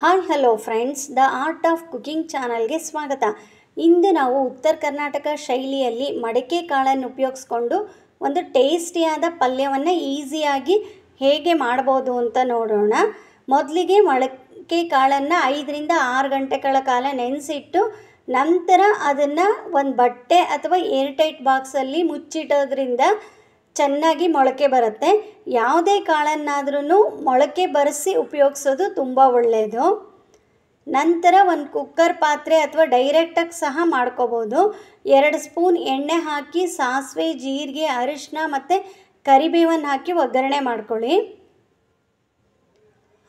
Hi hello friends, the art of cooking ಚಾನಲ್ಗೆ ಸ್ವಾಗತ. ಇಂದು ನಾವು ಉತ್ತರ ಕರ್ನಾಟಕ ಶೈಲಿಯಲ್ಲಿ ಮಡಕೆ ಕಾಳನ್ನು ಉಪಯೋಗಿಸ್ಕೊಂಡು ಒಂದು ಟೇಸ್ಟಿಯಾದ ಪಲ್ಯವನ್ನು ಈಸಿಯಾಗಿ ಹೇಗೆ ಮಾಡ್ಬೋದು ಅಂತ ನೋಡೋಣ. ಮೊದಲಿಗೆ ಮೊಳಕೆ ಕಾಳನ್ನು 5ರಿಂದ 6 ಗಂಟೆಗಳ ಕಾಲ ನೆನೆಸಿಟ್ಟು ನಂತರ ಅದನ್ನು ಒಂದು ಬಟ್ಟೆ ಅಥವಾ ಏರ್ಟೈಟ್ ಬಾಕ್ಸಲ್ಲಿ ಮುಚ್ಚಿಡೋದ್ರಿಂದ ಚೆನ್ನಾಗಿ ಮೊಳಕೆ ಬರುತ್ತೆ. ಯಾವುದೇ ಕಾಳನ್ನಾದ್ರೂ ಮೊಳಕೆ ಬರೆಸಿ ಉಪಯೋಗಿಸೋದು ತುಂಬ ಒಳ್ಳೆಯದು. ನಂತರ ಒಂದು ಕುಕ್ಕರ್ ಪಾತ್ರೆ ಅಥವಾ ಡೈರೆಕ್ಟಾಗಿ ಸಹ ಮಾಡ್ಕೋಬೋದು. 2 ಸ್ಪೂನ್ ಎಣ್ಣೆ ಹಾಕಿ ಸಾಸಿವೆ, ಜೀರಿಗೆ, ಅರಿಶಿನ ಮತ್ತು ಕರಿಬೇವನ್ನು ಹಾಕಿ ಒಗ್ಗರಣೆ ಮಾಡ್ಕೊಳ್ಳಿ.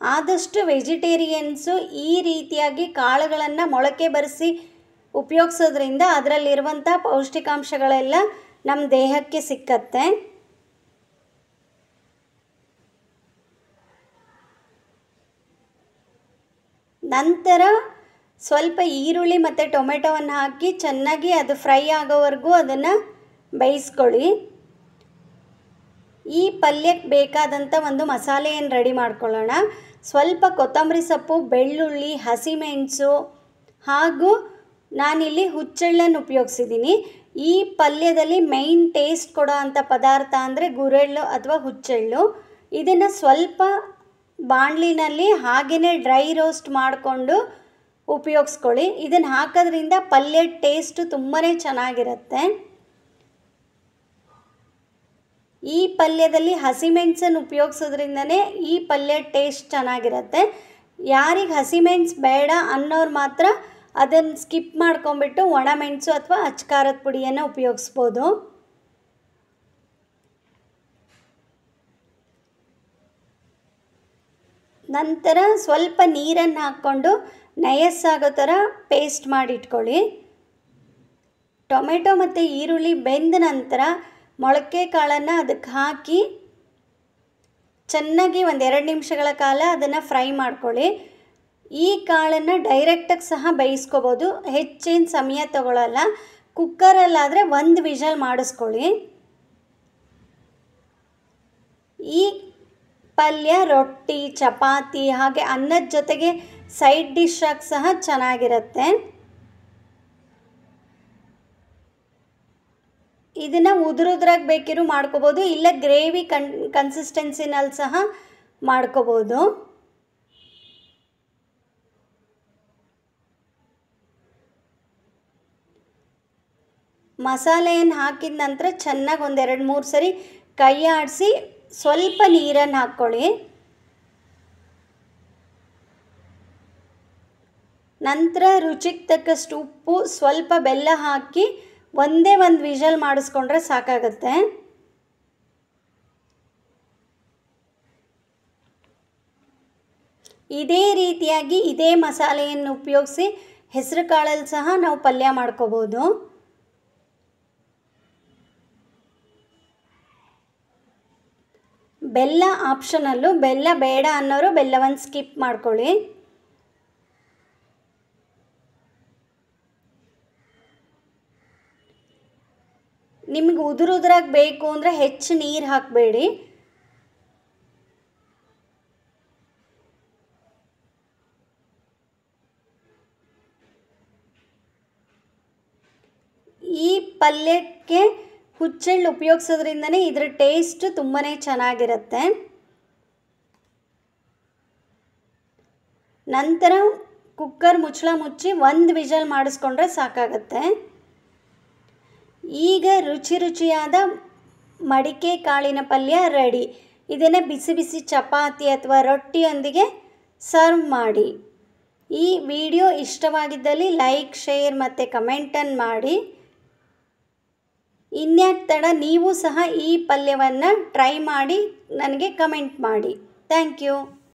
ಆದಷ್ಟು ವೆಜಿಟೇರಿಯನ್ಸು ಈ ರೀತಿಯಾಗಿ ಕಾಳುಗಳನ್ನು ಮೊಳಕೆ ಬರೆಸಿ ಉಪಯೋಗಿಸೋದ್ರಿಂದ ಅದರಲ್ಲಿರುವಂಥ ಪೌಷ್ಟಿಕಾಂಶಗಳೆಲ್ಲ ನಮ್ಮ ದೇಹಕ್ಕೆ ಸಿಕ್ಕತ್ತೆ. ನಂತರ ಸ್ವಲ್ಪ ಈರುಳ್ಳಿ ಮತ್ತು ಟೊಮೆಟೊವನ್ನು ಹಾಕಿ ಚೆನ್ನಾಗಿ ಅದು ಫ್ರೈ ಆಗೋವರೆಗೂ ಅದನ್ನು ಬೇಯಿಸ್ಕೊಳ್ಳಿ. ಈ ಪಲ್ಯಕ್ಕೆ ಬೇಕಾದಂಥ ಒಂದು ಮಸಾಲೆಯನ್ನು ರೆಡಿ ಮಾಡ್ಕೊಳ್ಳೋಣ. ಸ್ವಲ್ಪ ಕೊತ್ತಂಬರಿ ಸೊಪ್ಪು, ಬೆಳ್ಳುಳ್ಳಿ, ಹಸಿಮೆಣಸು ಹಾಗೂ ನಾನಿಲ್ಲಿ ಹುಚ್ಚೆಳ್ಳನ್ನು ಉಪಯೋಗಿಸಿದ್ದೀನಿ. ಈ ಪಲ್ಯದಲ್ಲಿ ಮೇಯ್ನ್ ಟೇಸ್ಟ್ ಕೊಡೋ ಅಂಥ ಪದಾರ್ಥ ಅಂದರೆ ಗುರೆಳ್ಳು ಅಥವಾ ಹುಚ್ಚೆಳ್ಳು. ಇದನ್ನು ಸ್ವಲ್ಪ ಬಾಣಲಿನಲ್ಲಿ ಹಾಗೆಯೇ ಡ್ರೈ ರೋಸ್ಟ್ ಮಾಡಿಕೊಂಡು ಉಪಯೋಗಿಸ್ಕೊಳ್ಳಿ. ಇದನ್ನು ಹಾಕೋದ್ರಿಂದ ಪಲ್ಯ ಟೇಸ್ಟು ತುಂಬಾ ಚೆನ್ನಾಗಿರುತ್ತೆ. ಈ ಪಲ್ಯದಲ್ಲಿ ಹಸಿಮೆಣಸನ್ನು ಉಪಯೋಗಿಸೋದ್ರಿಂದನೇ ಈ ಪಲ್ಯ ಟೇಸ್ಟ್ ಚೆನ್ನಾಗಿರುತ್ತೆ. ಯಾರಿಗೆ ಹಸಿಮೆಣಸು ಬೇಡ ಅನ್ನೋರು ಮಾತ್ರ ಅದನ್ನು ಸ್ಕಿಪ್ ಮಾಡ್ಕೊಂಬಿಟ್ಟು ಒಣಮೆಣಸು ಅಥವಾ ಅಚ್ಕಾರದ ಪುಡಿಯನ್ನು ಉಪಯೋಗಿಸ್ಬೋದು. ನಂತರ ಸ್ವಲ್ಪ ನೀರನ್ನು ಹಾಕ್ಕೊಂಡು ನಯಸ್ಸಾಗೋ ಥರ ಪೇಸ್ಟ್ ಮಾಡಿಟ್ಕೊಳ್ಳಿ. ಟೊಮೆಟೊ ಮತ್ತು ಈರುಳ್ಳಿ ಬೆಂದ ನಂತರ ಮೊಳಕೆ ಕಾಳನ್ನು ಅದಕ್ಕೆ ಹಾಕಿ ಚೆನ್ನಾಗಿ 1-2 ನಿಮಿಷಗಳ ಕಾಲ ಅದನ್ನು ಫ್ರೈ ಮಾಡ್ಕೊಳ್ಳಿ. ಈ ಕಾಳನ್ನು ಡೈರೆಕ್ಟಾಗಿ ಸಹ ಬೇಯಿಸ್ಕೋಬೋದು, ಹೆಚ್ಚೇನು ಸಮಯ ತಗೊಳ್ಳಲ್ಲ. ಕುಕ್ಕರಲ್ಲಾದರೆ 1 ವಿಷಲ್ ಮಾಡಿಸ್ಕೊಳ್ಳಿ. ಈ ಪಲ್ಯ ರೊಟ್ಟಿ, ಚಪಾತಿ ಹಾಗೆ ಅನ್ನದ ಜೊತೆಗೆ ಸೈಡ್ ಡಿಶ್ ಆಗಿ ಸಹ ಚೆನ್ನಾಗಿರುತ್ತೆ. ಇದನ್ನು ಉದುರುದ್ರಾಗಿ ಬೇಕಿರೋ ಮಾಡ್ಕೋಬೋದು, ಇಲ್ಲ ಗ್ರೇವಿ ಕನ್ಸಿಸ್ಟೆನ್ಸಿನಲ್ಲಿ ಸಹ ಮಾಡ್ಕೋಬೋದು. ಮಸಾಲೆಯನ್ನು ಹಾಕಿದ ನಂತರ ಚೆನ್ನಾಗಿ 1-2-3 ಸರಿ ಕೈ ಆಡಿಸಿ ಸ್ವಲ್ಪ ನೀರನ್ನು ಹಾಕ್ಕೊಳ್ಳಿ. ನಂತರ ರುಚಿಗೆ ತಕ್ಕಷ್ಟು ಉಪ್ಪು, ಸ್ವಲ್ಪ ಬೆಲ್ಲ ಹಾಕಿ ಒಂದೇ ಒಂದು ವಿಷಲ್ ಮಾಡಿಸ್ಕೊಂಡ್ರೆ ಸಾಕಾಗುತ್ತೆ. ಇದೇ ರೀತಿಯಾಗಿ ಇದೇ ಮಸಾಲೆಯನ್ನು ಉಪಯೋಗಿಸಿ ಹೆಸರು ಕಾಳಲ್ಲಿ ಸಹ ನಾವು ಪಲ್ಯ ಮಾಡ್ಕೋಬೋದು. ಬೆಲ್ಲ ಆಪ್ಷನಲ್ಲು, ಬೆಲ್ಲ ಬೇಡ ಅನ್ನೋರು ಬೆಲ್ಲವನ್ನು ಸ್ಕಿಪ್ ಮಾಡ್ಕೊಳ್ಳಿ. ನಿಮಗೆ ಉದುರುದ್ರಾಗಿ ಬೇಕು ಅಂದರೆ ಹೆಚ್ಚು ನೀರು ಹಾಕಬೇಡಿ. ಈ ಪಲ್ಯಕ್ಕೆ ಹುಚ್ಚೆಳ್ಳು ಉಪಯೋಗಿಸೋದ್ರಿಂದನೇ ಇದರ ಟೇಸ್ಟ್ ತುಂಬಾ ಚೆನ್ನಾಗಿರುತ್ತೆ. ನಂತರ ಕುಕ್ಕರ್ ಮುಚ್ಚಳ ಮುಚ್ಚಿ 1 ವಿಷಲ್ ಮಾಡಿಸ್ಕೊಂಡ್ರೆ ಸಾಕಾಗುತ್ತೆ. ಈಗ ರುಚಿಯಾದ ಮಡಿಕೆ ಕಾಳಿನ ಪಲ್ಯ ರೆಡಿ. ಇದನ್ನು ಬಿಸಿ ಬಿಸಿ ಚಪಾತಿ ಅಥವಾ ರೊಟ್ಟಿಯೊಂದಿಗೆ ಸರ್ವ್ ಮಾಡಿ. ಈ ವಿಡಿಯೋ ಇಷ್ಟವಾಗಿದ್ದಲ್ಲಿ ಲೈಕ್, ಶೇರ್ ಮತ್ತು ಕಮೆಂಟನ್ನು ಮಾಡಿ. ಇನ್ಯಾಕೆ ತಡ, ನೀವು ಸಹ ಈ ಪಲ್ಯವನ್ನು ಟ್ರೈ ಮಾಡಿ ನನಗೆ ಕಮೆಂಟ್ ಮಾಡಿ. Thank you.